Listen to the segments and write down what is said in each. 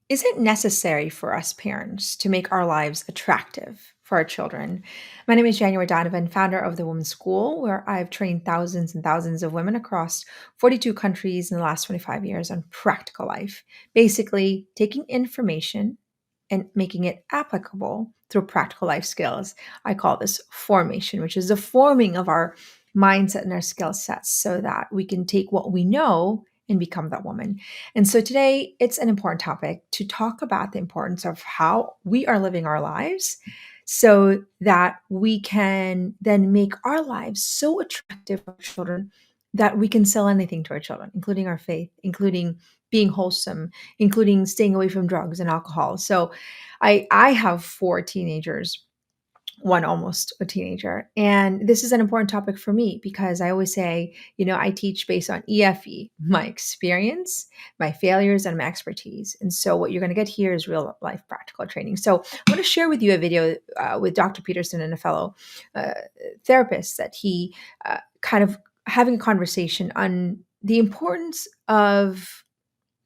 Is it necessary for us parents to make our lives attractive for our children? My name is January Donovan, founder of the Women's School, where I've trained thousands and thousands of women across 42 countries in the last 25 years on practical life. Basically, taking information and making it applicable through practical life skills. I call this formation, which is the forming of our mindset and our skill sets so that we can take what we know and become that woman. And so today it's an important topic to talk about the importance of how we are living our lives so that we can then make our lives so attractive for children that we can sell anything to our children, including our faith, including being wholesome, including staying away from drugs and alcohol. So I have four teenagers, one almost a teenager. And this is an important topic for me because I always say, I teach based on EFE, my experience, my failures, and my expertise. And so what you're going to get here is real life practical training. So I'm going to share with you a video with Dr. Peterson and a fellow uh, therapist that he kind of having a conversation on the importance of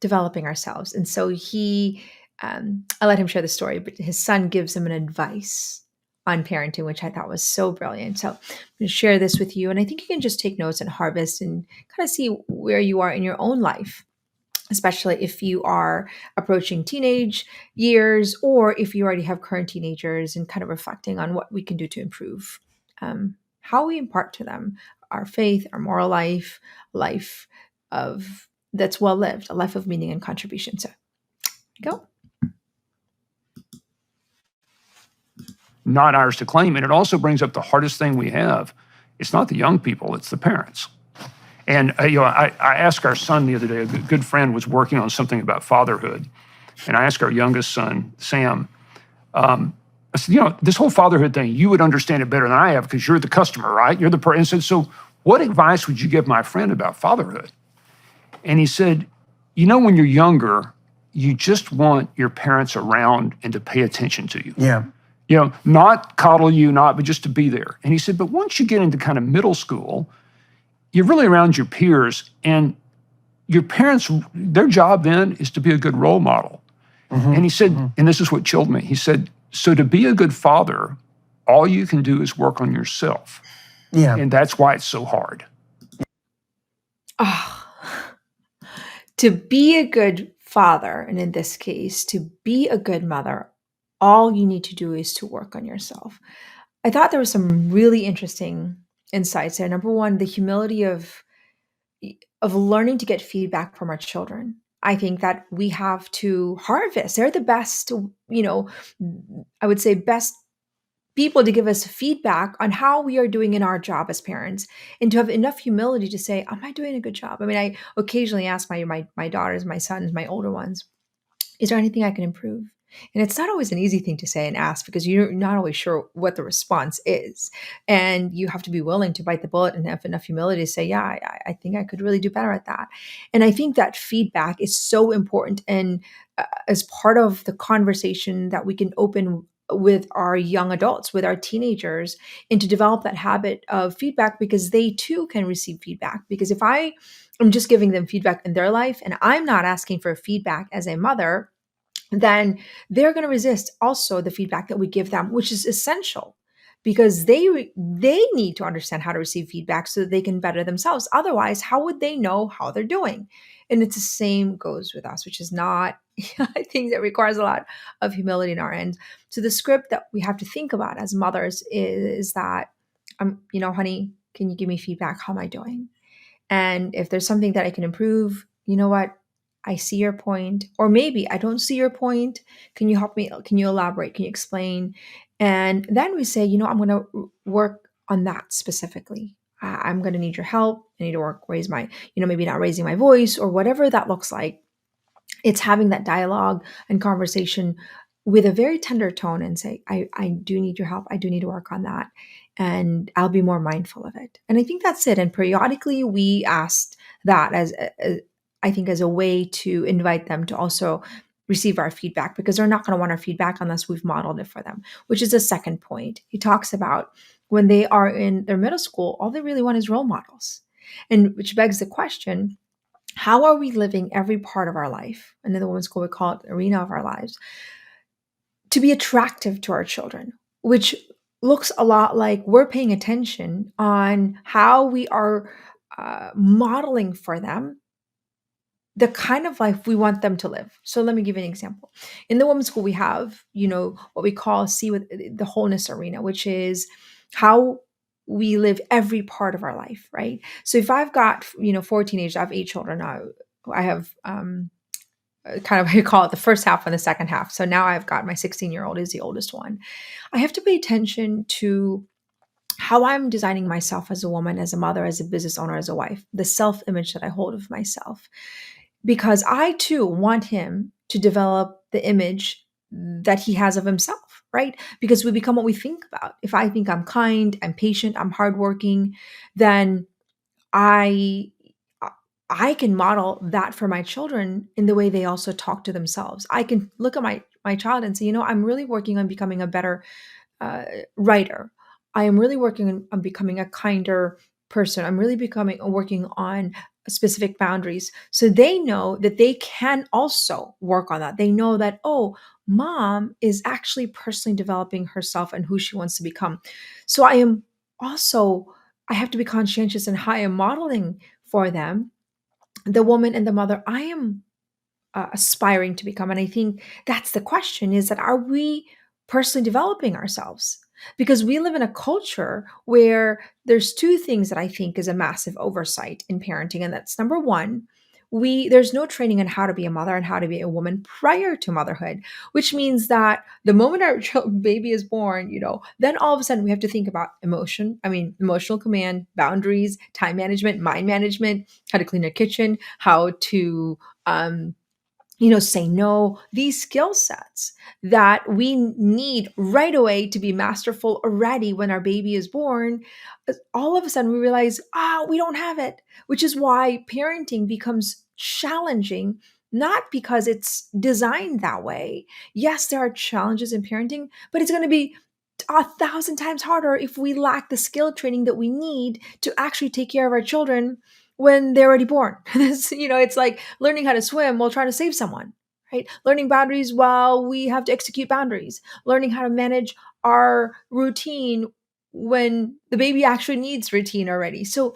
developing ourselves. And so I let him share the story, but his son gives him an advice on parenting, which I thought was so brilliant. So I'm going to share this with you. And I think you can just take notes and harvest and kind of see where you are in your own life, especially if you are approaching teenage years or if you already have current teenagers and kind of reflecting on what we can do to improve how we impart to them our faith, our moral life of that's well lived, a life of meaning and contribution. So go. Not ours to claim. And it also brings up the hardest thing we have. It's not the young people, it's the parents. And I asked our son the other day, a good friend was working on something about fatherhood. And I asked our youngest son, Sam, I said, this whole fatherhood thing, you would understand it better than I have because you're the customer, right? You're the person. And said, so what advice would you give my friend about fatherhood? And he said, when you're younger, you just want your parents around and to pay attention to you. Yeah. Not coddle you, but just to be there. And he said, but once you get into kind of middle school, you're really around your peers, and your parents, their job then is to be a good role model. Mm-hmm. And he said, and this is what chilled me, he said, so to be a good father, all you can do is work on yourself. Yeah. And that's why it's so hard. Oh, to be a good father, and in this case, to be a good mother, all you need to do is to work on yourself. I thought there was some really interesting insights there. Number one, the humility of learning to get feedback from our children. I think that we have to harvest. They're the best, I would say best people to give us feedback on how we are doing in our job as parents, and to have enough humility to say, am I doing a good job? I mean, I occasionally ask my daughters, my sons, my older ones, is there anything I can improve? And it's not always an easy thing to say and ask because you're not always sure what the response is. And you have to be willing to bite the bullet and have enough humility to say, yeah, I think I could really do better at that. And I think that feedback is so important. And as part of the conversation that we can open with our young adults, with our teenagers, and to develop that habit of feedback because they too can receive feedback. Because if I am just giving them feedback in their life and I'm not asking for feedback as a mother, then they're going to resist also the feedback that we give them, which is essential because they need to understand how to receive feedback so that they can better themselves. Otherwise, how would they know how they're doing? And it's the same goes with us, which is not, I think that requires a lot of humility in our end. So the script that we have to think about as mothers is that, honey, can you give me feedback? How am I doing? And if there's something that I can improve, you know what? I see your point, or maybe I don't see your point. Can you help me? Can you elaborate? Can you explain? And then we say, I'm going to work on that specifically. I'm going to need your help. I need to raise my, maybe not raising my voice or whatever that looks like. It's having that dialogue and conversation with a very tender tone and say, I do need your help. I do need to work on that. And I'll be more mindful of it. And I think that's it. And periodically we asked that as I think as a way to invite them to also receive our feedback because they're not going to want our feedback unless we've modeled it for them, which is the second point. He talks about when they are in their middle school, all they really want is role models. And which begs the question, How are we living every part of our life? And in the women's school, we call it arena of our lives, to be attractive to our children, which looks a lot like we're paying attention on how we are modeling for them the kind of life we want them to live. So let me give you an example. In the women's school, we have, what we call see with the wholeness arena, which is how we live every part of our life, right? So if I've got, four teenagers, I have eight children now. I have kind of I call it the first half and the second half. So now I've got my 16-year-old is the oldest one. I have to pay attention to how I'm designing myself as a woman, as a mother, as a business owner, as a wife, the self image that I hold of myself because I too want him to develop the image that he has of himself, right? Because we become what we think about. If I think I'm kind, I'm patient, I'm hardworking, then I I can model that for my children in the way they also talk to themselves. I can look at my child and say, I'm really working on becoming a better uh, writer. I am really working on becoming a kinder person. I'm really becoming working on specific boundaries. So they know that they can also work on that. They know that, oh, mom is actually personally developing herself and who she wants to become. So I have to be conscientious in how I'm modeling for them the woman and the mother I am aspiring to become. And I think that's the question is that are we personally developing ourselves? Because we live in a culture where there's two things that I think is a massive oversight in parenting. And that's number one, there's no training on how to be a mother and how to be a woman prior to motherhood, which means that the moment our baby is born, then all of a sudden we have to think about emotional command, boundaries, time management, mind management, how to clean a kitchen, how to say no, these skill sets that we need right away to be masterful already when our baby is born, all of a sudden we realize, we don't have it, which is why parenting becomes challenging, not because it's designed that way. Yes, there are challenges in parenting, but it's going to be 1,000 times harder if we lack the skill training that we need to actually take care of our children when they're already born. It's like learning how to swim while trying to save someone, right? Learning boundaries while we have to execute boundaries, learning how to manage our routine when the baby actually needs routine already. So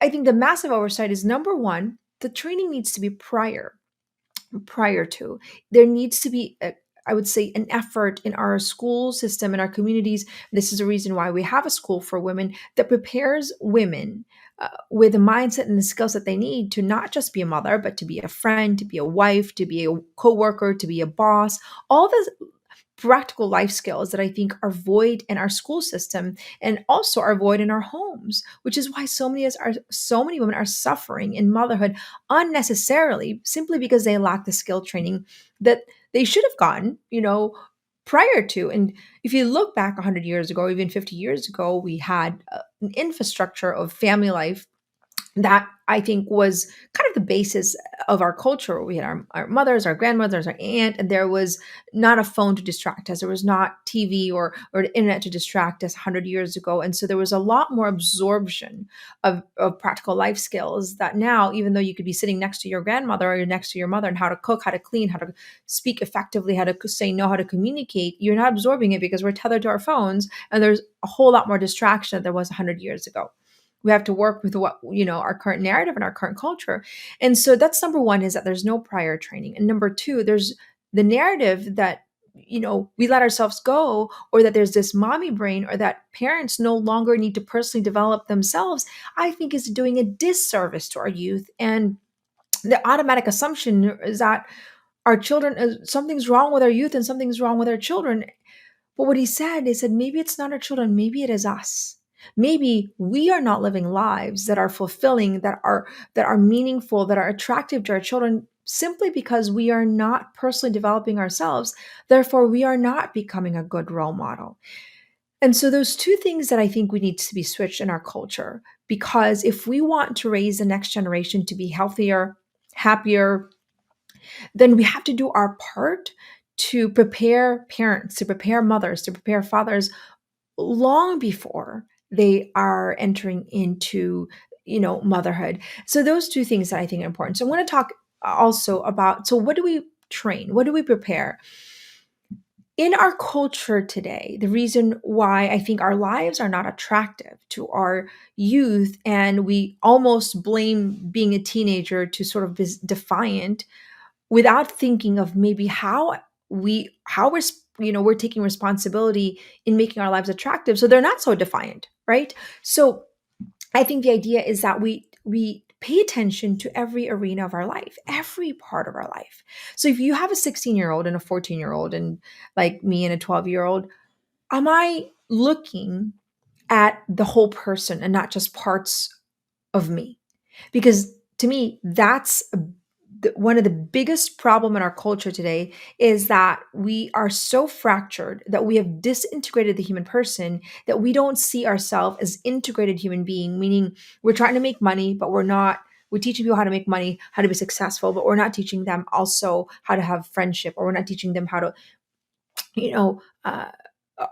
I think the massive oversight is number one, the training needs to be prior to. There needs to be, I would say, an effort in our school system, in our communities. This is a reason why we have a school for women that prepares women with the mindset and the skills that they need to not just be a mother, but to be a friend, to be a wife, to be a coworker, to be a boss. All the practical life skills that I think are void in our school system and also are void in our homes, which is why so many women are suffering in motherhood unnecessarily simply because they lack the skill training that they should have gotten, prior to. And if you look back 100 years ago, or even 50 years ago, we had an infrastructure of family life that I think was kind of the basis of our culture. We had our mothers, our grandmothers, our aunt, and there was not a phone to distract us. There was not TV or the internet to distract us 100 years ago. And so there was a lot more absorption of practical life skills that now, even though you could be sitting next to your grandmother or you're next to your mother and how to cook, how to clean, how to speak effectively, how to say no, how to communicate, you're not absorbing it because we're tethered to our phones. And there's a whole lot more distraction than there was 100 years ago. We have to work with what our current narrative and our current culture. And so that's number one, is that there's no prior training. And number two, there's the narrative that we let ourselves go, or that there's this mommy brain, or that parents no longer need to personally develop themselves, I think is doing a disservice to our youth. And the automatic assumption is that our children, something's wrong with our youth and something's wrong with our children. But what he said, maybe it's not our children, maybe it is us. Maybe we are not living lives that are fulfilling, that are meaningful, that are attractive to our children simply because we are not personally developing ourselves. Therefore, we are not becoming a good role model. And so those two things that I think we need to be switched in our culture, because if we want to raise the next generation to be healthier, happier, then we have to do our part to prepare parents, to prepare mothers, to prepare fathers long before they are entering into motherhood. So those two things that I think are important. So I want to talk also about, so what do we train? What do we prepare? In our culture today, the reason why I think our lives are not attractive to our youth, and we almost blame being a teenager to sort of be defiant without thinking of maybe how we're taking responsibility in making our lives attractive so they're not so defiant, right? So I think the idea is that we pay attention to every arena of our life, every part of our life. So if you have a 16-year-old and a 14-year-old and like me and a 12-year-old, am I looking at the whole person and not just parts of me? Because to me, that's one of the biggest problem in our culture today, is that we are so fractured that we have disintegrated the human person, that we don't see ourselves as integrated human being, meaning we're trying to make money, but we're teaching people how to make money, how to be successful, but we're not teaching them also how to have friendship, or we're not teaching them how to you know,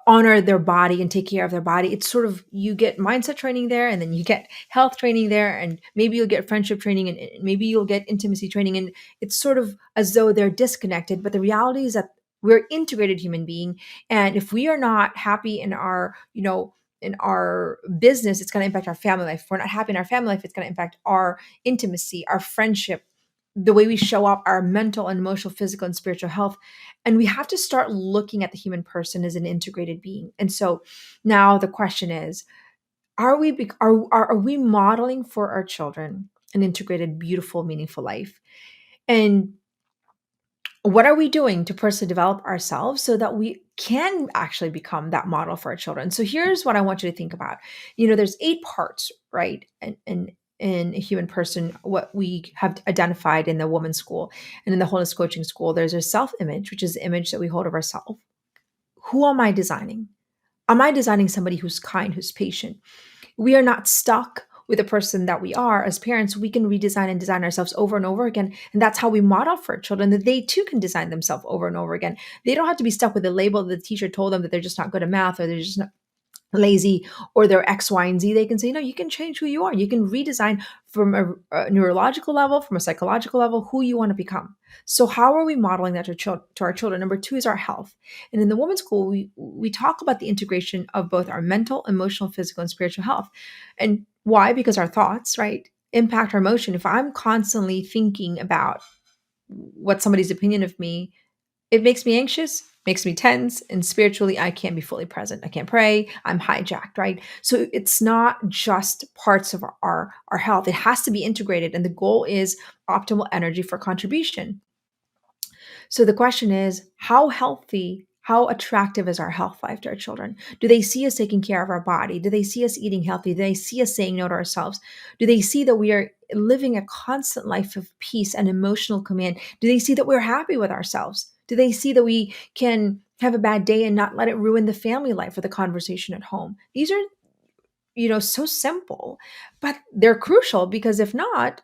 honor their body and take care of their body. It's sort of, you get mindset training there, and then you get health training there, and maybe you'll get friendship training, and maybe you'll get intimacy training. And it's sort of as though they're disconnected. But the reality is that we're integrated human being. And if we are not happy in our business, it's going to impact our family life. If we're not happy in our family life, it's going to impact our intimacy, our friendship, the way we show up, our mental and emotional, physical and spiritual health. And we have to start looking at the human person as an integrated being. And so now the question is, are we modeling for our children an integrated, beautiful, meaningful life? And what are we doing to personally develop ourselves so that we can actually become that model for our children? So here's what I want you to think about. There's 8 parts, right? In a human person, what we have identified in the woman's school and in the wholeness coaching school, there's a self-image, which is the image that we hold of ourselves. Who am I designing? Am I designing somebody who's kind, who's patient? We are not stuck with the person that we are. As parents, we can redesign and design ourselves over and over again. And that's how we model for our children, that they too can design themselves over and over again. They don't have to be stuck with the label that the teacher told them, that they're just not good at math, or they're just not lazy, or they're X, Y, and Z. They can say, no, you can change who you are. You can redesign from a neurological level, from a psychological level, who you want to become. So how are we modeling that to our children? Number 2 is our health. And in the women's school, we talk about the integration of both our mental, emotional, physical, and spiritual health. And why? Because our thoughts, right, impact our emotion. If I'm constantly thinking about what somebody's opinion of me, it makes me anxious, makes me tense, and spiritually, I can't be fully present. I can't pray. I'm hijacked, right? So it's not just parts of our health. It has to be integrated. And the goal is optimal energy for contribution. So the question is, how healthy, how attractive is our health life to our children? Do they see us taking care of our body? Do they see us eating healthy? Do they see us saying no to ourselves? Do they see that we are living a constant life of peace and emotional command? Do they see that we're happy with ourselves? Do they see that we can have a bad day and not let it ruin the family life or the conversation at home? These are, so simple, but they're crucial, because if not,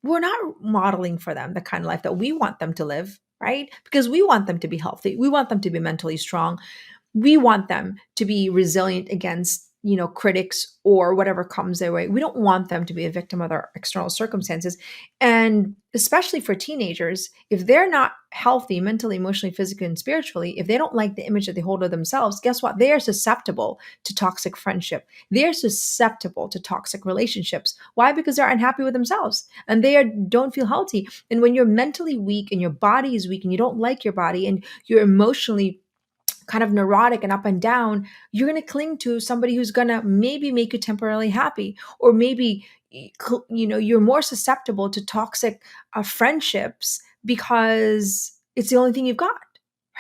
we're not modeling for them the kind of life that we want them to live, right? Because we want them to be healthy. We want them to be mentally strong. We want them to be resilient against, critics or whatever comes their way. We don't want them to be a victim of their external circumstances. And especially for teenagers, if they're not healthy mentally, emotionally, physically, and spiritually, if they don't like the image that they hold of themselves, guess what? They are susceptible to toxic friendship. They're susceptible to toxic relationships. Why? Because they're unhappy with themselves and don't feel healthy. And when you're mentally weak and your body is weak and you don't like your body and you're emotionally kind of neurotic and up and down, you're going to cling to somebody who's going to maybe make you temporarily happy, or maybe you're more susceptible to toxic friendships because it's the only thing you've got,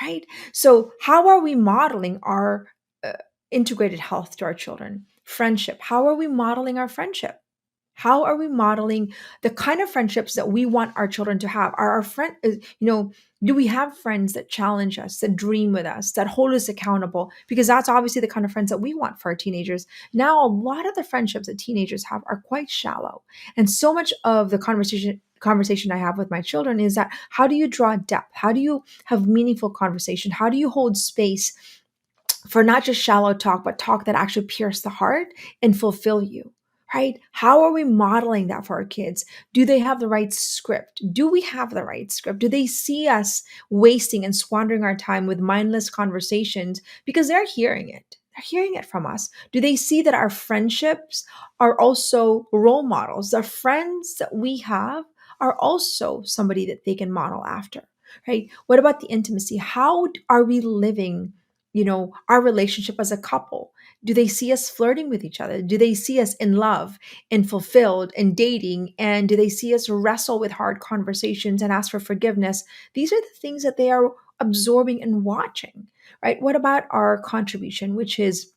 right? So how are we modeling our uh, integrated health to our children? Friendship, how are we modeling our friendship? How are we modeling the kind of friendships that we want our children to have? Are our friend, do we have friends that challenge us, that dream with us, that hold us accountable? Because that's obviously the kind of friends that we want for our teenagers. Now, a lot of the friendships that teenagers have are quite shallow, and so much of the conversation I have with my children is that, how do you draw depth? How do you have meaningful conversation? How do you hold space for not just shallow talk, but talk that actually pierce the heart and fulfill you? right? How are we modeling that for our kids? Do they have the right script? Do we have the right script? Do they see us wasting and squandering our time with mindless conversations because they're hearing it? They're hearing it from us. Do they see that our friendships are also role models? The friends that we have are also somebody that they can model after, right? What about the intimacy? How are we living, our relationship as a couple? Do they see us flirting with each other? Do they see us in love and fulfilled and dating? And do they see us wrestle with hard conversations and ask for forgiveness? These are the things that they are absorbing and watching, right? What about our contribution, which is,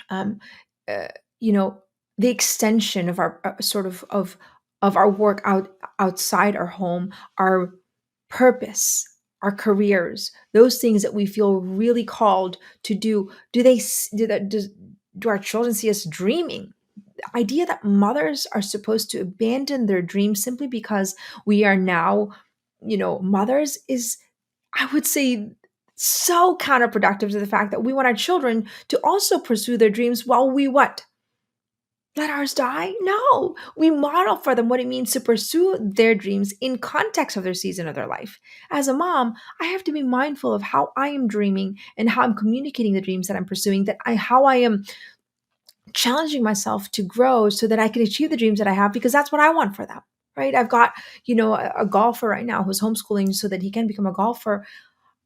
um, uh, you know, the extension of our sort of our work outside our home, our purpose, our careers, those things that we feel really called to do. Do our children see us dreaming? The idea that mothers are supposed to abandon their dreams simply because we are now, mothers is, I would say, so counterproductive to the fact that we want our children to also pursue their dreams while we what? Let ours die? No. We model for them what it means to pursue their dreams in context of their season of their life. As a mom, I have to be mindful of how I am dreaming and how I'm communicating the dreams that I'm pursuing, how I am challenging myself to grow so that I can achieve the dreams that I have because that's what I want for them. Right? I've got, a golfer right now who's homeschooling so that he can become a golfer,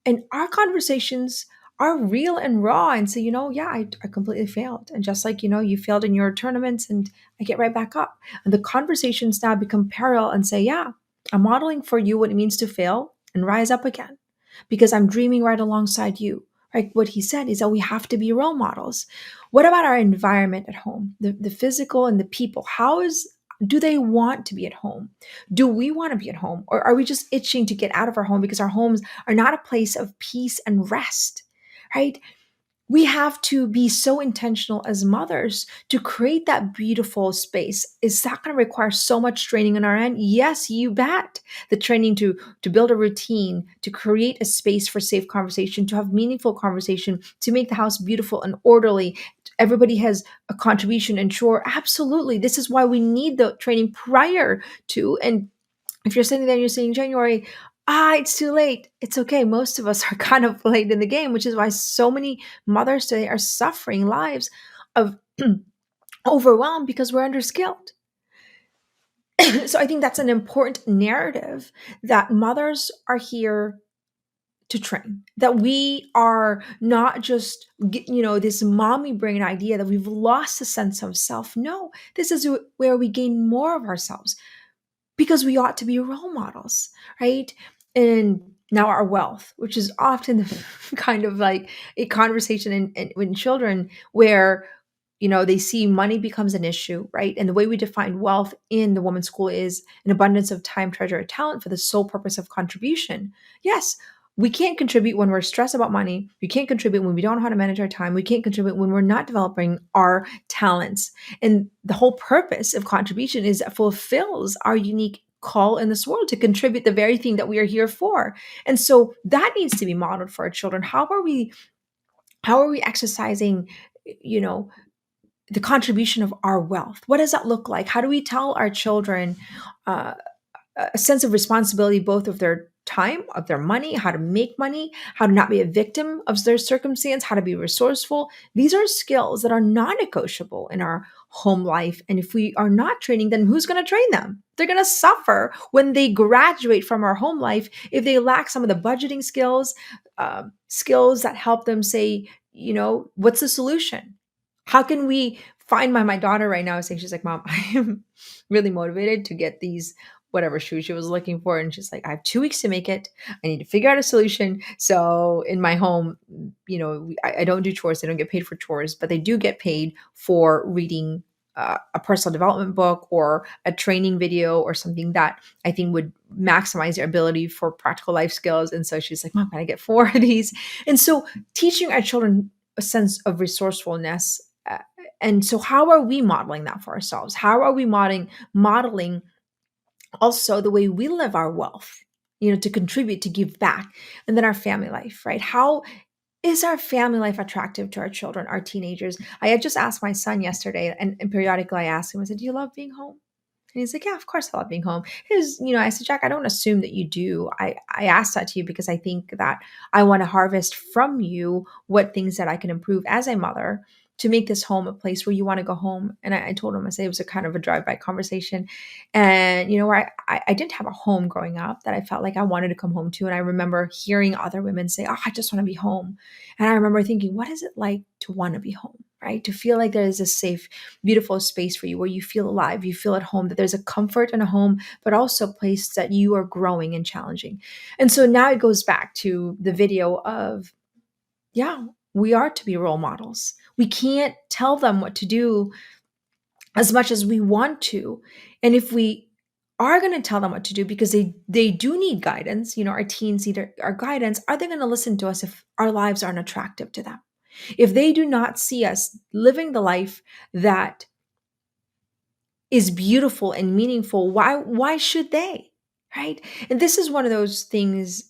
and our conversations are real and raw and say, yeah, I completely failed. And just like, you failed in your tournaments and I get right back up. And the conversations now become parallel and say, yeah, I'm modeling for you what it means to fail and rise up again because I'm dreaming right alongside you. Right? What he said is that we have to be role models. What about our environment at home, the physical and the people? Do they want to be at home? Do we want to be at home? Or are we just itching to get out of our home because our homes are not a place of peace and rest, right? We have to be so intentional as mothers to create that beautiful space. Is that going to require so much training on our end? Yes, you bet. The training to build a routine, to create a space for safe conversation, to have meaningful conversation, to make the house beautiful and orderly. Everybody has a contribution and chore. Absolutely. This is why we need the training prior to. And if you're sitting there and you're saying January, it's too late. It's okay. Most of us are kind of late in the game, which is why so many mothers today are suffering lives of overwhelm because we're underskilled. So I think that's an important narrative that mothers are here to train, that we are not just this mommy brain idea that we've lost a sense of self. No, this is where we gain more of ourselves because we ought to be role models, right? And now our wealth, which is often kind of like a conversation in children where they see money becomes an issue, right? And the way we define wealth in the woman's school is an abundance of time, treasure, or talent for the sole purpose of contribution. Yes, we can't contribute when we're stressed about money. We can't contribute when we don't know how to manage our time. We can't contribute when we're not developing our talents. And the whole purpose of contribution is it fulfills our unique call in this world to contribute the very thing that we are here for. And so that needs to be modeled for our children. How are we exercising, you know, the contribution of our wealth? What does that look like? How do we tell our children uh, a sense of responsibility, both of their time, of their money, how to make money, how to not be a victim of their circumstance, how to be resourceful? These are skills that are non-negotiable in our home life. And if we are not training, then who's going to train them? They're going to suffer when they graduate from our home life if they lack some of the budgeting skills, skills that help them say, what's the solution? How can we find my daughter right now is saying, she's like, Mom, I am really motivated to get these whatever shoes she was looking for. And she's like, I have 2 weeks to make it. I need to figure out a solution. So in my home, I don't do chores. They don't get paid for chores, but they do get paid for reading a personal development book or a training video or something that I think would maximize their ability for practical life skills. And so she's like, Mom, can I get 4 of these? And so teaching our children a sense of resourcefulness. And so how are we modeling that for ourselves? How are we modeling also the way we live our wealth, to contribute, to give back, and then our family life, right? How Is our family life attractive to our children, our teenagers? I had just asked my son yesterday, and periodically I asked him, I said, "Do you love being home?" And he's like, "Yeah, of course I love being home." I said, "Jack, I don't assume that you do. I asked that to you because I think that I want to harvest from you what things that I can improve as a mother to make this home a place where you want to go home." And I told him, I said it was a kind of a drive-by conversation. And, where I didn't have a home growing up that I felt like I wanted to come home to. And I remember hearing other women say, "Oh, I just want to be home." And I remember thinking, what is it like to want to be home, right? To feel like there is a safe, beautiful space for you where you feel alive, you feel at home, that there's a comfort in a home, but also a place that you are growing and challenging. And so now it goes back to the video of, yeah, we are to be role models. We can't tell them what to do as much as we want to. And if we are going to tell them what to do because they do need guidance, our teens need our guidance, are they going to listen to us if our lives aren't attractive to them? If they do not see us living the life that is beautiful and meaningful, why should they? Right? And this is one of those things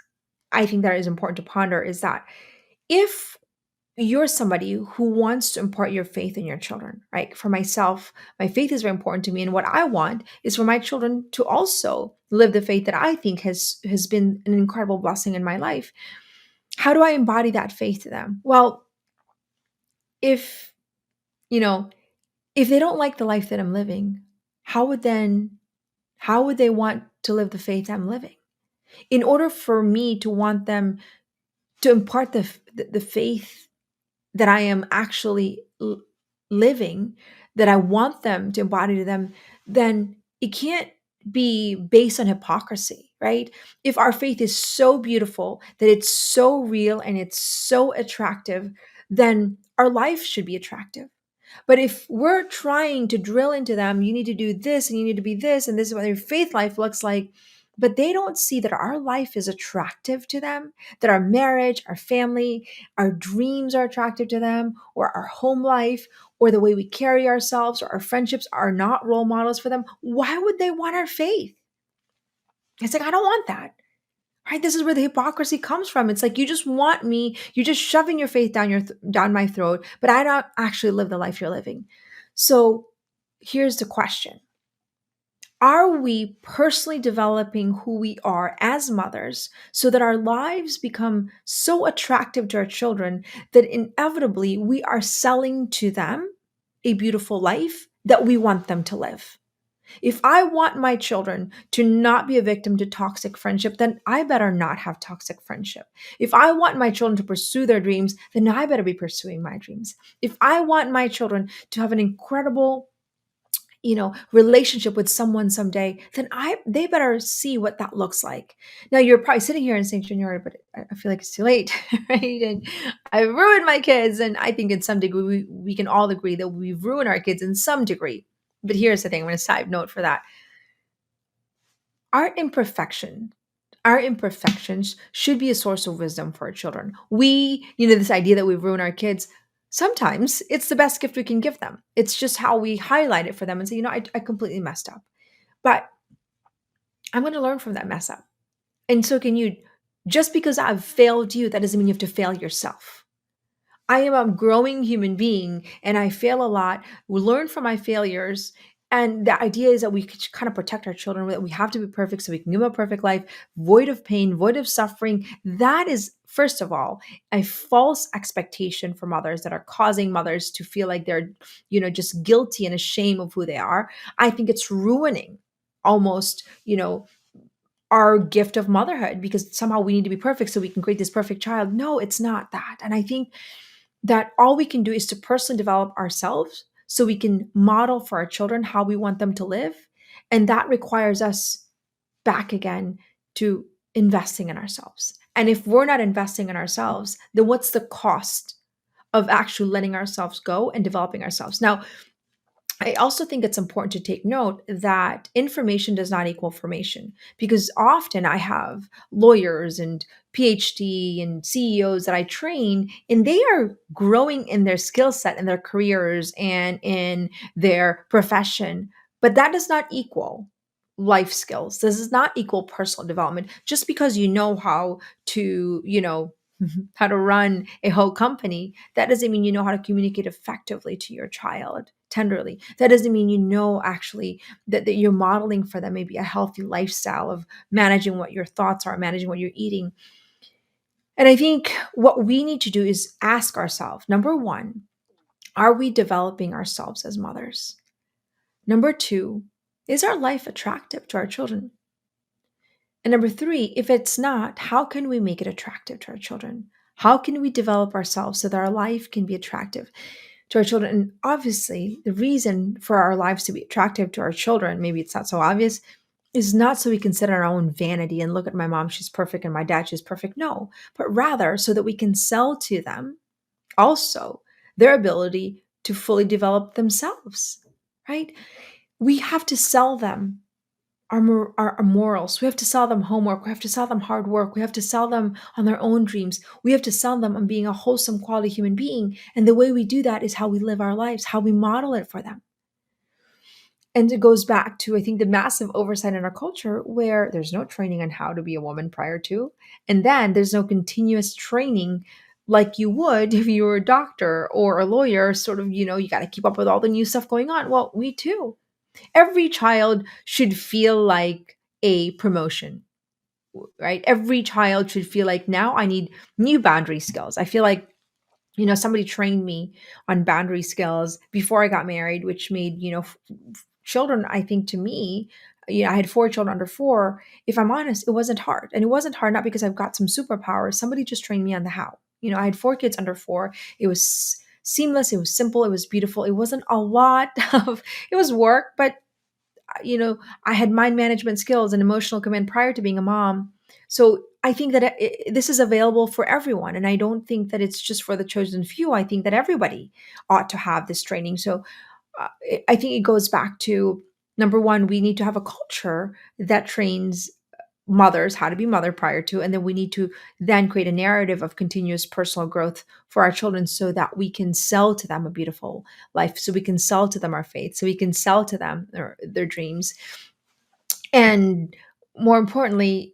I think that is important to ponder, is that if you're somebody who wants to impart your faith in your children, right? For myself, my faith is very important to me, and what I want is for my children to also live the faith that I think has been an incredible blessing in my life. How do I embody that faith to them? Well, if you know if they don't like the life that I'm living, how would then how would they want to live the faith I'm living? In order for me to want them to impart the faith that I am actually living, that I want them to embody to them, then it can't be based on hypocrisy, right? If our faith is so beautiful, that it's so real and it's so attractive, then our life should be attractive. But if we're trying to drill into them, you need to do this and you need to be this, and this is what your faith life looks like, but they don't see that our life is attractive to them, that our marriage, our family, our dreams are attractive to them, or our home life, or the way we carry ourselves, or our friendships are not role models for them, why would they want our faith? It's like, I don't want that. Right? This is where the hypocrisy comes from. It's like, you just want me, you're just shoving your faith down my throat, but I don't actually live the life you're living. So here's the question. Are we personally developing who we are as mothers so that our lives become so attractive to our children that inevitably we are selling to them a beautiful life that we want them to live? If I want my children to not be a victim to toxic friendship, then I better not have toxic friendship. If I want my children to pursue their dreams, then I better be pursuing my dreams. If I want my children to have an incredible, relationship with someone someday, then they better see what that looks like. Now you're probably sitting here and saying, January, but I feel like it's too late, right? And I ruined my kids. And I think in some degree, we can all agree that we've ruined our kids in some degree. But here's the thing, I'm going to side note for that. Our imperfection, our imperfections should be a source of wisdom for our children. This idea that we ruin our kids, sometimes it's the best gift we can give them. It's just how we highlight it for them and say, I completely messed up. But I'm going to learn from that mess up. And so can you. Just because I've failed you, that doesn't mean you have to fail yourself. I am a growing human being and I fail a lot. We learn from my failures. And the idea is that we could kind of protect our children, that we have to be perfect so we can give them a perfect life, void of pain, void of suffering. That is, first of all, a false expectation for mothers that are causing mothers to feel like they're, just guilty and ashamed of who they are. I think it's ruining almost, our gift of motherhood, because somehow we need to be perfect so we can create this perfect child. No, it's not that. And I think that all we can do is to personally develop ourselves so we can model for our children how we want them to live. And that requires us back again to investing in ourselves. And if we're not investing in ourselves, then what's the cost of actually letting ourselves go and developing ourselves? Now, I also think it's important to take note that information does not equal formation, because often I have lawyers and PhD and CEOs that I train, and they are growing in their skill set, in their careers, and in their profession. But that does not equal life skills. This does not equal personal development. Just because you know how to, how to run a whole company, that doesn't mean you know how to communicate effectively to your child tenderly. That doesn't mean you know actually that you're modeling for them maybe a healthy lifestyle of managing what your thoughts are, managing what you're eating. And I think what we need to do is ask ourselves, number one, are we developing ourselves as mothers? Number two, is our life attractive to our children? And number three, if it's not, how can we make it attractive to our children? How can we develop ourselves so that our life can be attractive to our children? And obviously, the reason for our lives to be attractive to our children, maybe it's not so obvious, is not so we can sit on our own vanity and look at my mom, she's perfect, and my dad, she's perfect. No, but rather so that we can sell to them also their ability to fully develop themselves, right? We have to sell them our morals. We have to sell them homework. We have to sell them hard work. We have to sell them on their own dreams. We have to sell them on being a wholesome, quality human being. And the way we do that is how we live our lives, how we model it for them. And it goes back to, I think, the massive oversight in our culture where there's no training on how to be a woman prior to. And then there's no continuous training like you would if you were a doctor or a lawyer, sort of, you got to keep up with all the new stuff going on. Well, we too. Every child should feel like a promotion, right? Every child should feel like now I need new boundary skills. I feel like, somebody trained me on boundary skills before I got married, which made, children, I think to me, I had 4 children under 4. If I'm honest, it wasn't hard. And it wasn't hard, not because I've got some superpowers. Somebody just trained me on the how. I had 4 kids under 4. It was seamless. It was simple. It was beautiful. It wasn't a lot of, it was work, but I had mind management skills and emotional command prior to being a mom. So I think that this is available for everyone. And I don't think that it's just for the chosen few. I think that everybody ought to have this training. So I think it goes back to number one, we need to have a culture that trains mothers how to be mother prior to, and then we need to then create a narrative of continuous personal growth for our children so that we can sell to them a beautiful life, so we can sell to them our faith, so we can sell to them their dreams. And more importantly,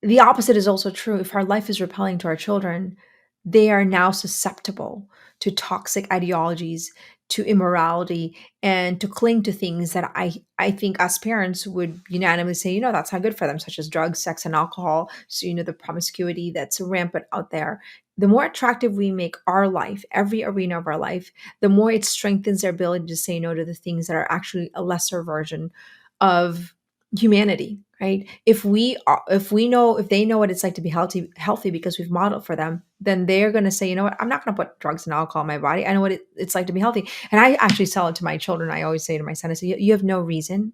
the opposite is also true. If our life is repelling to our children, they are now susceptible to toxic ideologies, to immorality, and to cling to things that I think us parents would unanimously say, that's not good for them, such as drugs, sex, and alcohol. So, the promiscuity that's rampant out there. The more attractive we make our life, every arena of our life, the more it strengthens their ability to say no to the things that are actually a lesser version of humanity, right? If they know what it's like to be healthy because we've modeled for them, then they're going to say, what, I'm not going to put drugs and alcohol in my body. I know what it's like to be healthy. And I actually sell it to my children. I always say to my son, I say, you have no reason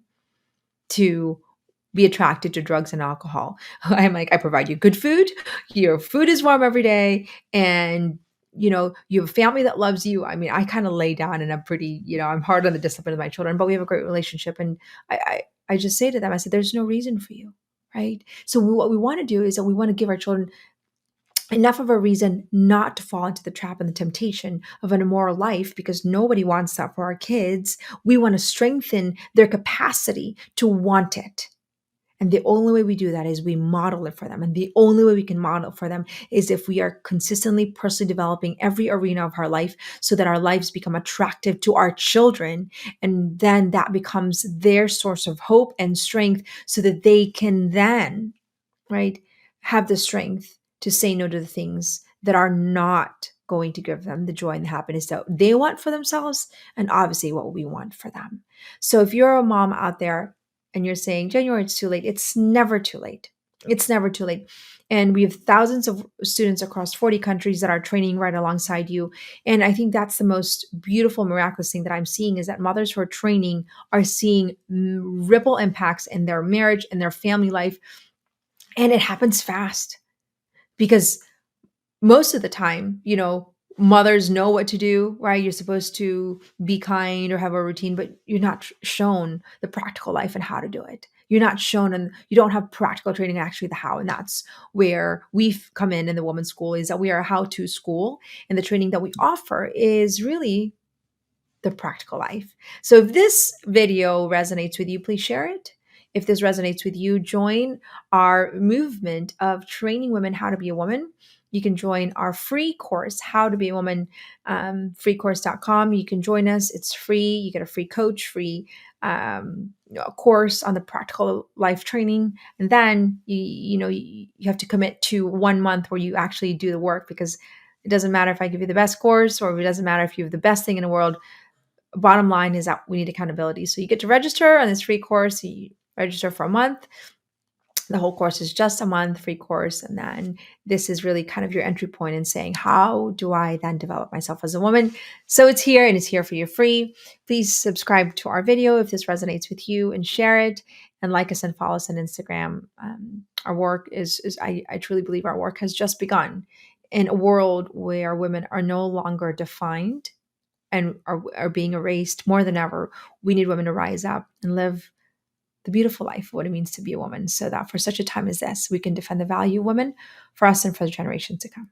to be attracted to drugs and alcohol. I'm like, I provide you good food. Your food is warm every day. And you have a family that loves you. I mean, I kind of lay down and I'm pretty, I'm hard on the discipline of my children, but we have a great relationship. And I just say to them, I said, there's no reason for you. Right. So what we want to do is that we want to give our children enough of a reason not to fall into the trap and the temptation of an immoral life, because nobody wants that for our kids. We want to strengthen their capacity to want it. And the only way we do that is we model it for them. And the only way we can model it for them is if we are consistently personally developing every arena of our life so that our lives become attractive to our children. And then that becomes their source of hope and strength so that they can then, right, have the strength to say no to the things that are not going to give them the joy and the happiness that they want for themselves, and obviously what we want for them. So if you're a mom out there and you're saying, January, it's too late, it's never too late. It's never too late. And we have thousands of students across 40 countries that are training right alongside you. And I think that's the most beautiful, miraculous thing that I'm seeing is that mothers who are training are seeing ripple impacts in their marriage and their family life. And it happens fast because most of the time, mothers know what to do, right? You're supposed to be kind or have a routine, but you're not shown the practical life and how to do it. You're not shown, and you don't have practical training, actually the how. And that's where we've come in the women's school, is that we are a how-to school. And the training that we offer is really the practical life. So if this video resonates with you, please share it. If this resonates with you, join our movement of training women how to be a woman. You can join our free course, How to Be a Woman, freecourse.com. You can join us. It's free. You get a free coach, free a course on the practical life training. And then you have to commit to 1 month where you actually do the work, because it doesn't matter if I give you the best course, or it doesn't matter if you have the best thing in the world. Bottom line is that we need accountability. So you get to register on this free course. You register for a month. The whole course is just a month, free course. And then this is really kind of your entry point in saying, how do I then develop myself as a woman? So it's here, and it's here for you free. Please subscribe to our video if this resonates with you, and share it, and like us and follow us on Instagram. Our work I truly believe our work has just begun in a world where women are no longer defined and are being erased more than ever. We need women to rise up and live the beautiful life, what it means to be a woman, so that for such a time as this, we can defend the value of women for us and for the generations to come.